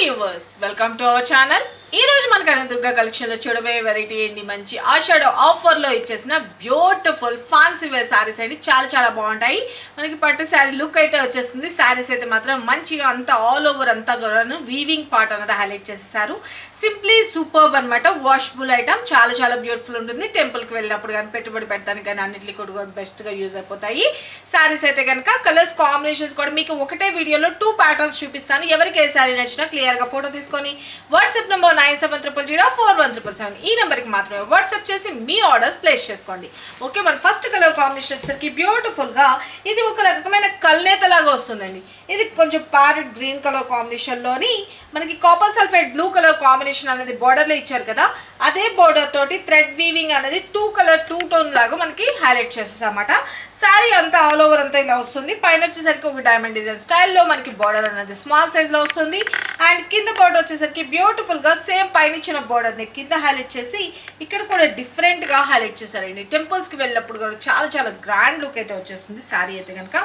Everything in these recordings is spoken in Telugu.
Viewers welcome to our channel. ఈ రోజు మన కనకదుర్గ కలెక్షన్ లో చూడబోయే వెరైటీ ఏంటి, మంచి ఆషాఢో ఆఫర్ లో ఇచ్చేసిన బ్యూటిఫుల్ ఫ్యాన్సీ వేర్ సారీస్ అండి. చాలా బాగుంటాయి. మనకి పట్టు శారీ లుక్ అయితే వచ్చేస్తుంది. శారీస్ అయితే మాత్రం మంచిగా అంతా ఆల్ ఓవర్ అంతా కూడా వీవింగ్ పార్ట్ అనేది హైలైట్ చేసేసారు. సింప్లీ సూపర్బ్ అనమాట. వాషబుల్ ఐటమ్ చాలా బ్యూటిఫుల్ ఉంటుంది. టెంపుల్ కి వెళ్ళినప్పుడు కానీ పెట్టుబడి పెట్టడానికి కానీ అన్నింటికి కూడా బెస్ట్ గా యూజ్ అయిపోతాయి. శారీస్ అయితే కనుక కలర్స్ కాంబినేషన్స్ కూడా మీకు ఒకటే వీడియోలో 2 ప్యాటర్న్స్ చూపిస్తాను. ఎవరికి ఏ శారీ నచ్చినా క్లియర్ గా ఫోటో తీసుకొని వాట్సాప్ నెంబర్ 9700041777 ఈ నెంబర్ కి మాత్రమే వాట్సాప్ చేసి మీ ఆర్డర్స్ ప్లేస్ చేసుకోండి. ఓకే, మన ఫస్ట్ కలర్ కాంబినేషన్ వచ్చేసరికి బ్యూటిఫుల్ గా ఇది ఒక రకమైన కల్నేత లాగా వస్తుందండి. ఇది కొంచెం ప్యారెట్ గ్రీన్ కలర్ కాంబినేషన్ లోని మనకి copper sulphate blue colour combination అనేది బోర్డర్ లో ఇచ్చారు కదా, అదే బోర్డర్ తోటి థ్రెడ్ వీవింగ్ అనేది 2 టోన్ లాగా మనకి హైలైట్ చేసేసామాట. శారీ అంతా ఆల్ ఓవర్ అంతా ఇలా వస్తుంది. పైన వచ్చేసరికి ఒక డైమండ్ డిజైన్ స్టైల్లో మనకి బార్డర్ అనేది స్మాల్ సైజ్ లో వస్తుంది. అండ్ కింద బార్డర్ వచ్చేసరికి బ్యూటిఫుల్ గా సేమ్ పైన ఇచ్చిన బార్డర్ ని కింద హైలైట్ చేసి ఇక్కడ కూడా డిఫరెంట్ గా హైలైట్ చేశారండి. టెంపుల్స్ కి వెళ్ళినప్పుడు కూడా చాలా గ్రాండ్ లుక్ అయితే వచ్చేస్తుంది. శారీ అయితే కనుక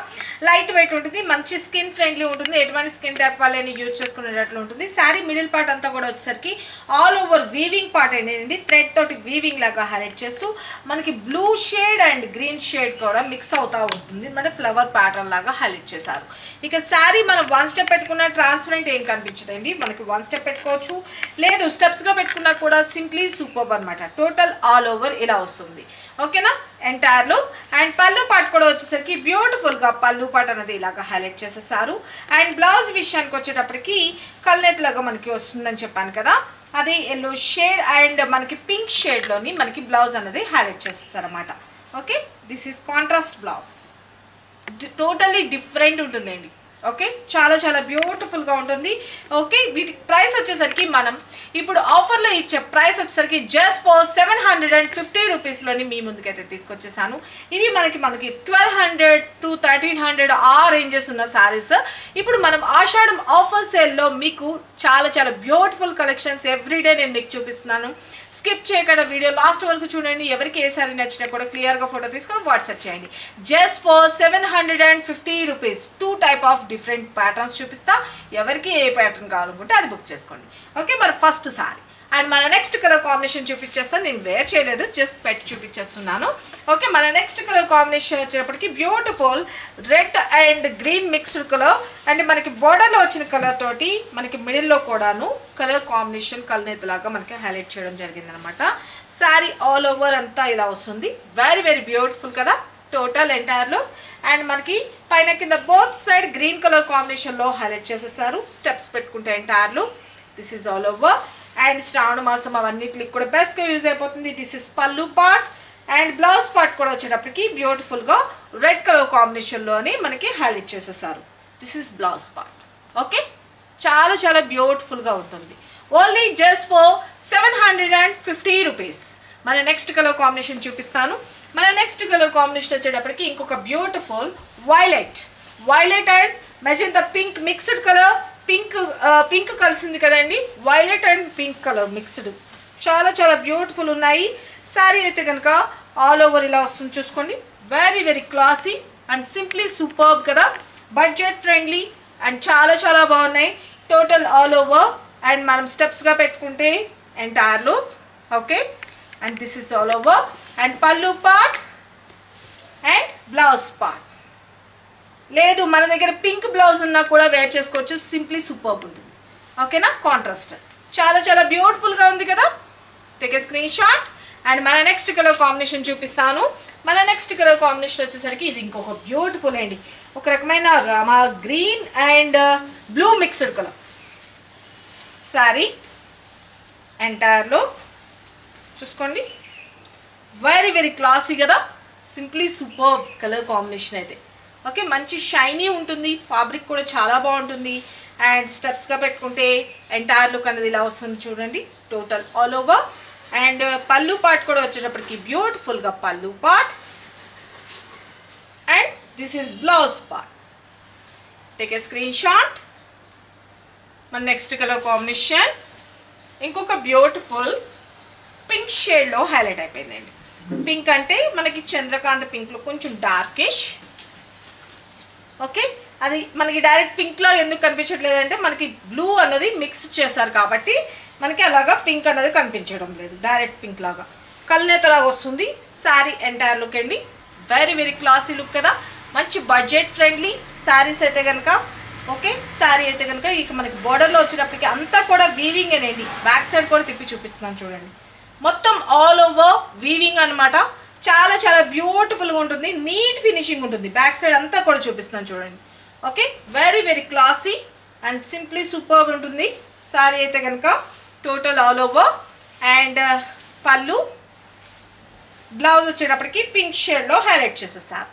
లైట్ వెయిట్ ఉంటుంది, మంచి స్కిన్ ఫ్రెండ్లీ ఉంటుంది. ఎటువంటి స్కిన్ టైప్ వాళ్ళని యూజ్ చేసుకునేటట్లు ఉంటుంది. శారీ మిడిల్ పార్ట్ అంతా కూడా వచ్చేసరికి ఆల్ ఓవర్ వీవింగ్ పార్ట్ అండి. థ్రెడ్ తోటి వీవింగ్ లాగా హైలైట్ చేస్తూ మనకి blue shade and green shade కూడా మిక్స్ అవుతా ఉంటుంది. మన ఫ్లవర్ ప్యాటర్న్ లాగా హైలైట్ చేశారు. ఇక శారీ మనం 1 స్టెప్ పెట్టుకున్న ట్రాన్స్పరెంట్ ఏం కనిపించదండి. మనకి 1 స్టెప్ పెట్టుకోవచ్చు, లేదు స్టెప్స్ గా పెట్టుకున్నా కూడా సింప్లీ సూపర్ అనమాట. టోటల్ ఆల్ ఓవర్ ఇలా వస్తుంది. ఓకేనా, ఎంటైర్ లో. అండ్ పళ్ళు పార్ట్ కూడా వచ్చేసరికి బ్యూటిఫుల్ గా పళ్ళు పార్ట్ అనేది ఇలాగా హైలైట్ చేసేసారు. అండ్ బ్లౌజ్ విషయానికి వచ్చేటప్పటికి కల్నేత్ లాగా మనకి వస్తుందని చెప్పాను కదా, అది ఎల్లో షేడ్ అండ్ మనకి పింక్ షేడ్ లోని మనకి బ్లౌజ్ అనేది హైలైట్ చేసేసారు అనమాట. Okay, this is contrast blouse. Totally different ఉంటుందండి. ఓకే, చాలా బ్యూటిఫుల్ గా ఉంటుంది. ఓకే, వీటి ప్రైస్ వచ్చేసరికి మనం ఇప్పుడు ఆఫర్ లో ఇచ్చే ప్రైస్ వచ్చేసరికి జస్ట్ ఫర్ 750 రూపీస్ లోని మీ ముందుకైతే తీసుకొచ్చేసాను. ఇది మనకి 1200 to 1300 ఆ రేంజెస్ ఉన్న సారీస్. ఇప్పుడు మనం ఆషాఢం ఆఫర్ సేల్ లో మీకు చాలా బ్యూటిఫుల్ కలెక్షన్స్ ఎవ్రీడే నేను మీకు చూపిస్తున్నాను. స్కిప్ చేయకుండా వీడియో లాస్ట్ వరకు చూడండి. ఎవరికి ఏ సారీ నచ్చినా కూడా క్లియర్ గా ఫోటో తీసుకొని వాట్సాప్ చేయండి. Just for 750 rupees 2 type of different patterns చూపిస్తా. ఎవరికి ఏ ప్యాటర్న్ కావాలనుకుంటే అది బుక్ చేసుకోండి. ఓకే, మన ఫస్ట్ సారీ అండ్ మన నెక్స్ట్ కలర్ కాంబినేషన్ చూపించేస్తాను. నేను వేర్ చేయలేదు, జస్ట్ పెట్టి చూపించేస్తున్నాను. ఓకే, మన నెక్స్ట్ కలర్ కాంబినేషన్ వచ్చేటప్పటికి beautiful red and green mixed colour. And మనకి బోర్డర్లో వచ్చిన కలర్ తోటి మనకి మిడిల్లో కూడాను కలర్ కాంబినేషన్ కల్నేత లాగా మనకి హైలైట్ చేయడం జరిగింది అనమాట. శారీ ఆల్ ఓవర్ అంతా ఇలా వస్తుంది. వెరీ బ్యూటిఫుల్ కదా టోటల్ ఎంటైర్ లో. అండ్ మనకి పైన కింద both side green colour combination లో హైలైట్ చేసేసారు. స్టెప్స్ పెట్టుకుంటే ఎంటైర్ లో this is all over. And శ్రావణ మాసం అవన్నిటికి కూడా బెస్ట్ గా యూజ్ అయిపోతుంది. This is pallu part. And blouse part కూడా వచ్చేటప్పటికి బ్యూటిఫుల్ గా రెడ్ కలర్ కాంబినేషన్ లోని మనకి హైలైట్ చేసేసారు. This is blouse part. Okay, చాలా బ్యూటిఫుల్ గా ఉంటుంది. Only just for 750 rupees. మన నెక్స్ట్ కలర్ కాంబినేషన్ చూపిస్తాను. మన నెక్స్ట్ కలర్ కాంబినేషన్ వచ్చేటప్పటికి ఇంకొక beautiful violet and magenta pink mixed colour. Pink కలిసింది కదండి, violet and pink colour mixed. చాలా బ్యూటిఫుల్ ఉన్నాయి. శారీ అయితే కనుక ఆల్ ఓవర్ ఇలా వస్తుంది చూసుకోండి. Very classy and simply superb కదా. బడ్జెట్ ఫ్రెండ్లీ అండ్ చాలా బాగున్నాయి. టోటల్ ఆల్ ఓవర్ అండ్ మనం స్టెప్స్గా పెట్టుకుంటే entire look. Okay, and this is all over. And పల్లు పార్ట్ అండ్ బ్లౌజ్ పార్ట్. లేదు మన దగ్గర పింక్ బ్లౌజ్ ఉన్నా కూడా వేర్ చేసుకోవచ్చు. సింప్లీ సూపర్బ్ ఉంటుంది. ఓకేనా, కాంట్రాస్ట్ చాలా బ్యూటిఫుల్గా ఉంది కదా. Take a screenshot. And మన నెక్స్ట్ కలర్ కాంబినేషన్ చూపిస్తాను. మన నెక్స్ట్ కలర్ కాంబినేషన్ వచ్చేసరికి ఇది ఇంకొక బ్యూటిఫుల్ అండి. ఒక రకమైన Rama green and blue mixed colour sari ఎంటైర్లో చూసుకోండి. వెరీ క్లాసీ కదా. సింప్లీ సూపర్బ్ కలర్ కాంబినేషన్ అయితే. ఓకే, మంచి షైనీ ఉంటుంది. ఫ్యాబ్రిక్ కూడా చాలా బాగుంటుంది. అండ్ స్టెప్స్గా పెట్టుకుంటే ఎంటైర్ లుక్ అనేది ఇలా వస్తుంది చూడండి. Total all over. And pallu part కూడా వచ్చేటప్పటికి బ్యూటిఫుల్గా పళ్ళు part. And this is blouse part. Take a screen shot. మన నెక్స్ట్ కలర్ కాంబినేషన్ ఇంకొక బ్యూటిఫుల్ పింక్ షేడ్లో హైలైట్ అయిపోయిందండి. పింక్ అంటే మనకి చంద్రకాంత పింక్లో కొంచెం డార్కిష్. ఓకే, అది మనకి డైరెక్ట్ పింక్లో ఎందుకు కనిపించట్లేదంటే మనకి బ్లూ అన్నది మిక్స్ చేశారు కాబట్టి మనకి అలాగా పింక్ అన్నది కనిపించడం లేదు. డైరెక్ట్ పింక్ లాగా కల్నేతలాగా వస్తుంది శారీ ఎంటైర్ లుక్ అండి. వెరీ వెరీ క్లాసీ లుక్ కదా, మంచి బడ్జెట్ ఫ్రెండ్లీ శారీస్ అయితే కనుక. ఓకే, శారీ అయితే కనుక ఇక మనకి బోర్డర్లో వచ్చేటప్పటికి అంతా కూడా వీవింగ్ అనేండి. బ్యాక్ సైడ్ కూడా తిప్పి చూపిస్తున్నాను చూడండి, మొత్తం ఆల్ ఓవర్ వీవింగ్ అనమాట. చాలా చాలా బ్యూటిఫుల్గా ఉంటుంది, నీట్ ఫినిషింగ్ ఉంటుంది. బ్యాక్ సైడ్ అంతా కూడా చూపిస్తున్నాను చూడండి. Okay, very very classy and simply super ఉంటుంది శారీ అయితే కనుక. టోటల్ ఆల్ ఓవర్ అండ్ పళ్ళు, బ్లౌజ్ వచ్చేటప్పటికి పింక్ షేడ్లో హైలైట్ చేసేసారు.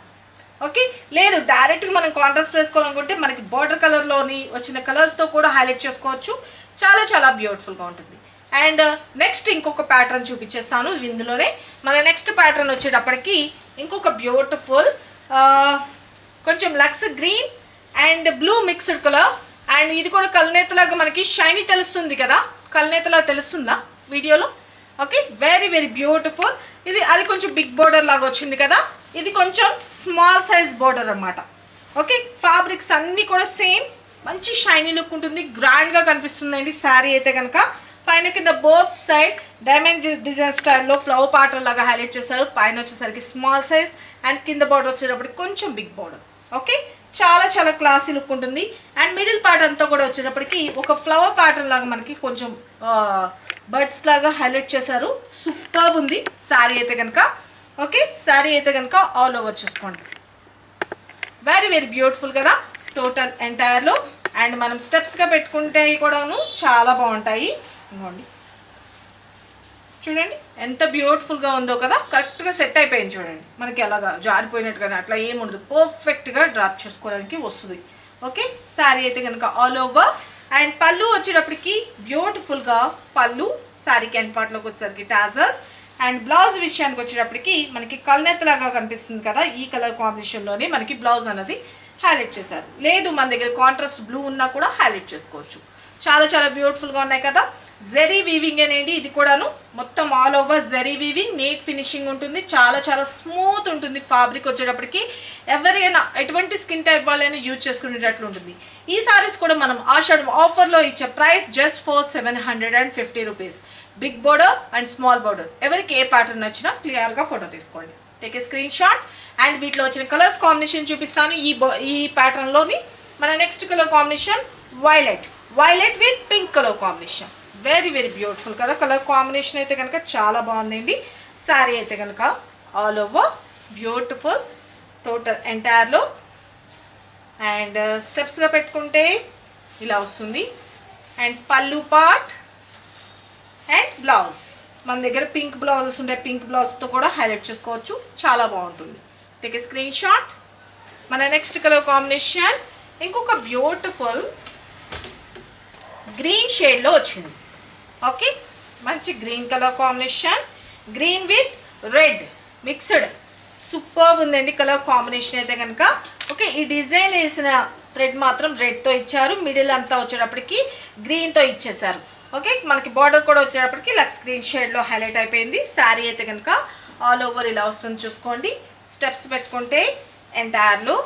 ఓకే, లేదు డైరెక్ట్గా మనం కాంట్రాస్ట్ వేసుకోవాలనుకుంటే మనకి బార్డర్ కలర్లోని వచ్చిన కలర్స్తో కూడా హైలైట్ చేసుకోవచ్చు. చాలా చాలా బ్యూటిఫుల్గా ఉంటుంది. అండ్ నెక్స్ట్ ఇంకొక ప్యాటర్న్ చూపించేస్తాను ఇందులోనే. మన నెక్స్ట్ ప్యాటర్న్ వచ్చేటప్పటికి ఇంకొక బ్యూటిఫుల్ కొంచెం lux green and blue mixed colour. And ఇది కూడా కల్నేతలాగా మనకి షైనీ తెలుస్తుంది కదా, కల్నేతలా తెలుస్తుందా వీడియోలో? Okay, very very beautiful. ఇది అది కొంచెం బిగ్ బోర్డర్ లాగా వచ్చింది కదా, ఇది కొంచెం స్మాల్ సైజ్ బోర్డర్ అన్నమాట. ఓకే, ఫ్యాబ్రిక్స్ అన్నీ కూడా సేమ్, మంచి షైనీ లుక్ ఉంటుంది, గ్రాండ్గా కనిపిస్తుందండి శారీ అయితే కనుక. పైన కింద బోత్ సైడ్ డైమండ్ డిజైన్ స్టైల్లో ఫ్లవర్ ప్యాటర్న్ లాగా హైలైట్ చేస్తారు. పైన వచ్చేసరికి స్మాల్ సైజ్ అండ్ కింద బార్డర్ వచ్చేటప్పటికి కొంచెం బిగ్ బార్డర్. ఓకే, చాలా చాలా క్లాసీ లుక్ ఉంటుంది. అండ్ మిడిల్ పార్ట్ అంతా కూడా వచ్చేటప్పటికి ఒక ఫ్లవర్ ప్యాటర్న్ లాగా మనకి కొంచెం బర్డ్స్ లాగా హైలైట్ చేశారు. సూపర్ ఉంది శారీ అయితే కనుక. ఓకే, శారీ అయితే కనుక ఆల్ ఓవర్ చూసుకోండి, వెరీ వెరీ బ్యూటిఫుల్ కదా టోటల్ ఎంటైర్లో. అండ్ మనం స్టెప్స్గా పెట్టుకుంటే కూడాను చాలా బాగుంటాయి. ఇవ్వండి చూడండి ఎంత బ్యూటిఫుల్గా ఉందో కదా, కరెక్ట్గా సెట్ అయిపోయింది చూడండి. మనకి అలాగా జారిపోయినట్టుగానే అట్లా ఏముండదు, పర్ఫెక్ట్గా డ్రాప్ చేసుకోవడానికి వస్తుంది. ఓకే, శారీ అయితే కనుక ఆల్ ఓవర్. అండ్ పళ్ళు వచ్చేటప్పటికి బ్యూటిఫుల్గా పళ్ళు, శారీకి ఎండ్ పార్ట్లోకి వచ్చేసరికి టాజర్స్. అండ్ బ్లౌజ్ విషయానికి వచ్చేటప్పటికి మనకి కల్నేతలాగా కనిపిస్తుంది కదా, ఈ కలర్ కాంబినేషన్లోనే మనకి బ్లౌజ్ అనేది హైలైట్ చేశారు. లేదు మన దగ్గర కాంట్రాస్ట్ బ్లూ ఉన్నా కూడా హైలైట్ చేసుకోవచ్చు. చాలా చాలా బ్యూటిఫుల్గా ఉన్నాయి కదా. జెరీ వీవింగ్ అనేది ఇది కూడాను, మొత్తం all over zari weaving, neat finishing ఉంటుంది, చాలా చాలా స్మూత్ ఉంటుంది. ఫ్యాబ్రిక్ వచ్చేటప్పటికి ఎవరైనా ఎటువంటి స్కిన్ టైప్ వాళ్ళైనా యూజ్ చేసుకునేటట్లు ఉంటుంది. ఈ సారీస్ కూడా మనం ఆషాఢం ఆఫర్లో ఇచ్చే price just for 750 rupees. Big border and small border, ఎవరికి ఏ ప్యాటర్న్ నచ్చినా క్లియర్గా ఫోటో తీసుకోండి, take a screenshot. And వీటిలో వచ్చిన కలర్స్ కాంబినేషన్ చూపిస్తాను. ఈ ప్యాటర్న్లోని మన next colour combination violet with pink colour combination. Very very beautiful కదా కలర్ కాంబినేషన్ అయితే కనుక, చాలా బాగుందండి. శారీ అయితే కనుక ఆల్ ఓవర్ బ్యూటిఫుల్ టోటల్ ఎంటైర్లో. అండ్ స్టెప్స్గా పెట్టుకుంటే ఇలా వస్తుంది. And pallu part and blouse, మన దగ్గర పింక్ బ్లౌజెస్ ఉంటాయి, పింక్ బ్లౌజ్తో కూడా హైలైట్ చేసుకోవచ్చు, చాలా బాగుంటుంది. Take a screen shot. మన నెక్స్ట్ కలర్ కాంబినేషన్ ఇంకొక బ్యూటిఫుల్ గ్రీన్ షేడ్లో వచ్చింది. ఓకే, మంచి green colour combination, green with red mixed, super ఉందండి కలర్ కాంబినేషన్ అయితే కనుక. ఓకే, ఈ డిజైన్ వేసిన థ్రెడ్ మాత్రం రెడ్తో ఇచ్చారు, మిడిల్ అంతా వచ్చేటప్పటికి గ్రీన్తో ఇచ్చేసారు. ఓకే, మనకి బార్డర్ కూడా వచ్చేటప్పటికి లక్స్ గ్రీన్ షేడ్లో హైలైట్ అయిపోయింది. శారీ అయితే కనుక ఆల్ ఓవర్ ఇలా వస్తుంది చూసుకోండి. స్టెప్స్ పెట్టుకుంటే ఎంటైర్లో.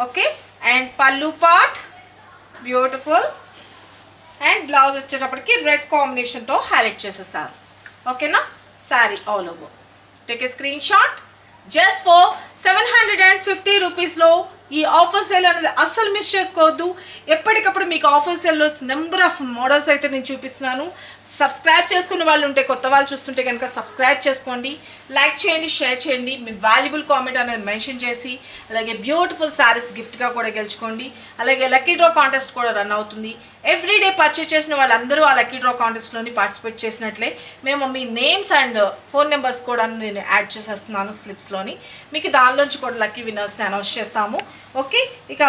Okay, and pallu part beautiful. And blouse వచ్చేటప్పటికి రెడ్ కాంబినేషన్తో హైలైట్ చేసేసారు. ఓకేనా, sari all over. Take a screen shot. Just for 750 రూపీస్లో ఈ ఆఫర్ సేల్ అనేది అస్సలు మిస్ చేసుకోవద్దు. ఎప్పటికప్పుడు మీకు ఆఫర్ సేల్లో నెంబర్ ఆఫ్ మోడల్స్ అయితే నేను చూపిస్తున్నాను. సబ్స్క్రైబ్ చేసుకున్న వాళ్ళు ఉంటే, కొత్త వాళ్ళు చూస్తుంటే కనుక సబ్స్క్రైబ్ చేసుకోండి, లైక్ చేయండి, షేర్ చేయండి, మీ వాల్యుబుల్ కామెంట్ అనేది మెన్షన్ చేసి, అలాగే బ్యూటిఫుల్ శారీస్ గిఫ్ట్గా కూడా గెలుచుకోండి. అలాగే లక్కీ డ్రా కాంటెస్ట్ కూడా రన్ అవుతుంది. ఎవ్రీడే పర్చేజ్ చేసిన వాళ్ళందరూ ఆ లక్కీ డ్రా కాంటెస్ట్లోని పార్టిసిపేట్ చేసినట్లే మేము మీ నేమ్స్ అండ్ ఫోన్ నెంబర్స్ కూడా నేను యాడ్ చేసేస్తున్నాను స్లిప్స్లోని. మీకు దానిలోంచి కూడా లక్కీ విన్నర్స్ని అనౌన్స్ చేస్తాము. ఓకే, ఇక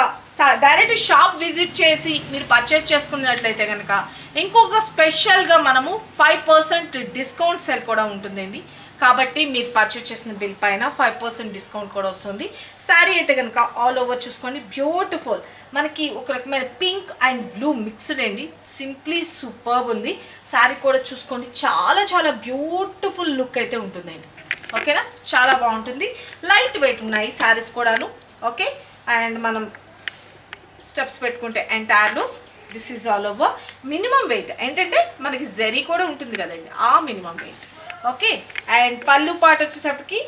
డైరెక్ట్ షాప్ విజిట్ చేసి మీరు పర్చేజ్ చేసుకున్నట్లయితే కనుక ఇంకొక స్పెషల్గా మనము 5% డిస్కౌంట్ సేల్ కూడా ఉంటుందండి. కాబట్టి మీరు పర్చేజ్ చేసిన బిల్ పైన 5% డిస్కౌంట్ కూడా వస్తుంది. శారీ అయితే కనుక ఆల్ ఓవర్ చూసుకోండి, బ్యూటిఫుల్, మనకి ఒక రకమైన పింక్ అండ్ బ్లూ మిక్స్డ్ అండి, సింప్లీ సూపర్బ్ ఉంది. శారీ కూడా చూసుకోండి, చాలా చాలా బ్యూటిఫుల్ లుక్ అయితే ఉంటుందండి. ఓకేనా, చాలా బాగుంటుంది. లైట్ వెయిట్ ఉన్నాయి శారీస్ కూడాను. ఓకే, అండ్ మనం స్టెప్స్ పెట్టుకుంటే ఎంటైర్లో this is all over. Minimum weight ఏంటంటే మనకి జరీ కూడా ఉంటుంది కదండి, ఆ minimum weight. Okay, and pallu part వచ్చేసరికి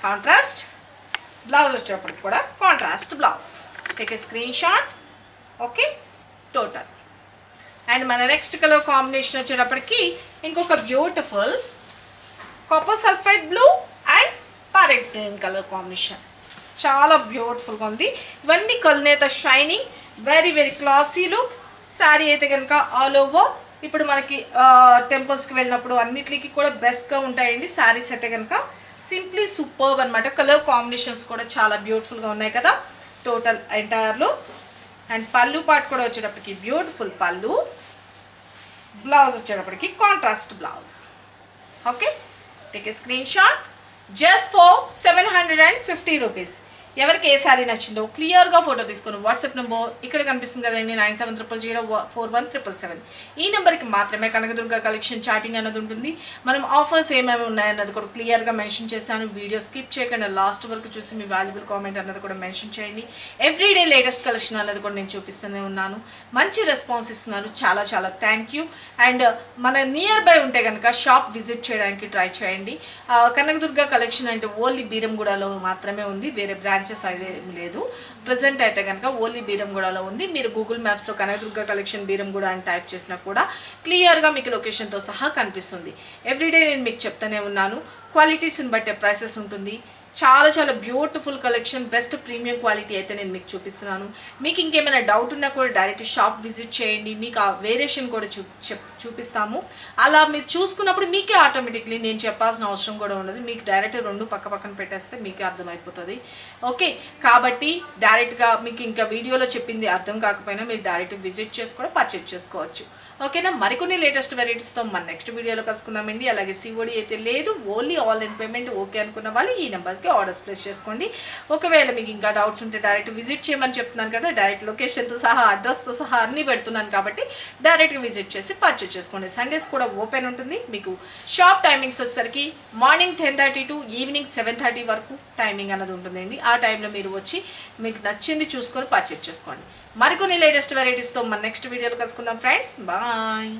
కాంట్రాస్ట్, బ్లౌజ్ వచ్చేటప్పటికి కూడా contrast blouse. Take a screenshot. Okay, total. And మన నెక్స్ట్ కలర్ కాంబినేషన్ వచ్చేటప్పటికి ఇంకొక beautiful copper sulphide blue and parrot green colour combination. చాలా బ్యూటిఫుల్గా ఉంది. ఇవన్నీ కల్నేత shining, very very classy look. Sari అయితే కనుక ఆల్ ఓవర్ ఇప్పుడు మనకి టెంపుల్స్కి వెళ్ళినప్పుడు అన్నిటికీ కూడా బెస్ట్గా ఉంటాయండి శారీస్ అయితే కనుక. సింప్లీ సూపర్బ్ అనమాట. కలర్ కాంబినేషన్స్ కూడా చాలా బ్యూటిఫుల్గా ఉన్నాయి కదా టోటల్ ఎంటైర్లో. అండ్ పళ్ళు పార్ట్ కూడా వచ్చేటప్పటికి బ్యూటిఫుల్ పళ్ళు, బ్లౌజ్ వచ్చేటప్పటికి contrast blouse. Okay, take a screen shot. Just for 750 rupees. ఎవరికి ఏ శారీ నచ్చిందో క్లియర్గా ఫోటో తీసుకొని వాట్సాప్ నెంబర్ ఇక్కడ కనిపిస్తుంది కదండి, 9700041777. ఈ నెంబర్కి మాత్రమే కనకదుర్గ కలెక్షన్ చాటింగ్ అన్నది ఉంటుంది. మనం ఆఫర్స్ ఏమేమి ఉన్నాయన్నది కూడా క్లియర్గా మెన్షన్ చేస్తాను. వీడియో స్కిప్ చేయకుండా లాస్ట్ వరకు చూసి మీ వాల్యుబుల్ కామెంట్ అన్నది కూడా మెన్షన్ చేయండి. ఎవ్రీడే లేటెస్ట్ కలెక్షన్ అన్నది కూడా నేను చూపిస్తూనే ఉన్నాను. మంచి రెస్పాన్స్ ఇస్తున్నాను, చాలా చాలా థ్యాంక్ యూ. అండ్ మన నియర్ బై ఉంటే కనుక షాప్ విజిట్ చేయడానికి ట్రై చేయండి. కనకదుర్గ కలెక్షన్ అంటే ఓన్లీ బీరంగూడలో మాత్రమే ఉంది, వేరే బ్రాంచెస్ ఏం లేదు. ప్రజెంట్ అయితే కనుక ఓన్లీ బీరంగూడలో ఉంది. మీరు గూగుల్ మ్యాప్స్లో కనకదుర్గ కలెక్షన్ బీరంగూడ అని టైప్ చేసినా కూడా క్లియర్గా మీకు లొకేషన్తో సహా కనిపిస్తుంది. ఎవ్రీడే నేను మీకు చెప్తూనే ఉన్నాను, క్వాలిటీస్ని బట్టే ప్రైసెస్ ఉంటుంది. చాలా చాలా beautiful collection, best premium quality అయితే నేను మీకు చూపిస్తున్నాను. మీకు ఇంకేమైనా డౌట్ ఉన్నా కూడా డైరెక్ట్ షాప్ విజిట్ చేయండి, మీకు ఆ వేరియేషన్ కూడా చూపిస్తాము. అలా మీరు చూసుకున్నప్పుడు మీకే ఆటోమేటిక్లీ నేను చెప్పాల్సిన అవసరం కూడా ఉండదు. మీకు డైరెక్ట్ రెండు పక్క పక్కన పెట్టేస్తే మీకే అర్థమైపోతుంది. ఓకే, కాబట్టి డైరెక్ట్గా మీకు ఇంకా వీడియోలో చెప్పింది అర్థం కాకపోయినా మీరు డైరెక్ట్ విజిట్ చేసి కూడా పర్చేజ్ చేసుకోవచ్చు. ఓకేనా, మరికొన్ని లేటెస్ట్ వెరైటీస్తో మన నెక్స్ట్ వీడియోలో కలుసుకుందామండి. అలాగే సిఓడి అయితే లేదు, ఓన్లీ ఆన్లైన్ పేమెంట్ ఓకే అనుకున్న వాళ్ళు ఈ నెంబర్కి ఆర్డర్స్ ప్లేస్ చేసుకోండి. ఒకవేళ మీకు ఇంకా డౌట్స్ ఉంటే డైరెక్ట్ విజిట్ చేయమని చెప్తున్నాను కదా, డైరెక్ట్ లొకేషన్తో సహా అడ్రస్తో సహా అన్నీ పెడుతున్నాను కాబట్టి డైరెక్ట్గా విజిట్ చేసి పర్చేజ్ చేసుకోండి. సండేస్ కూడా ఓపెన్ ఉంటుంది. మీకు షాప్ టైమింగ్స్ వచ్చేసరికి మార్నింగ్ 10:30 to ఈవినింగ్ 7:30 వరకు టైమింగ్ అన్నది ఉంటుందండి. ఆ టైంలో మీరు వచ్చి మీకు నచ్చింది చూసుకొని పర్చేజ్ చేసుకోండి. మరికొన్ని లేటెస్ట్ వెరైటీస్తో మన నెక్స్ట్ వీడియోలో కలుసుకుందాం ఫ్రెండ్స్. బాయ్.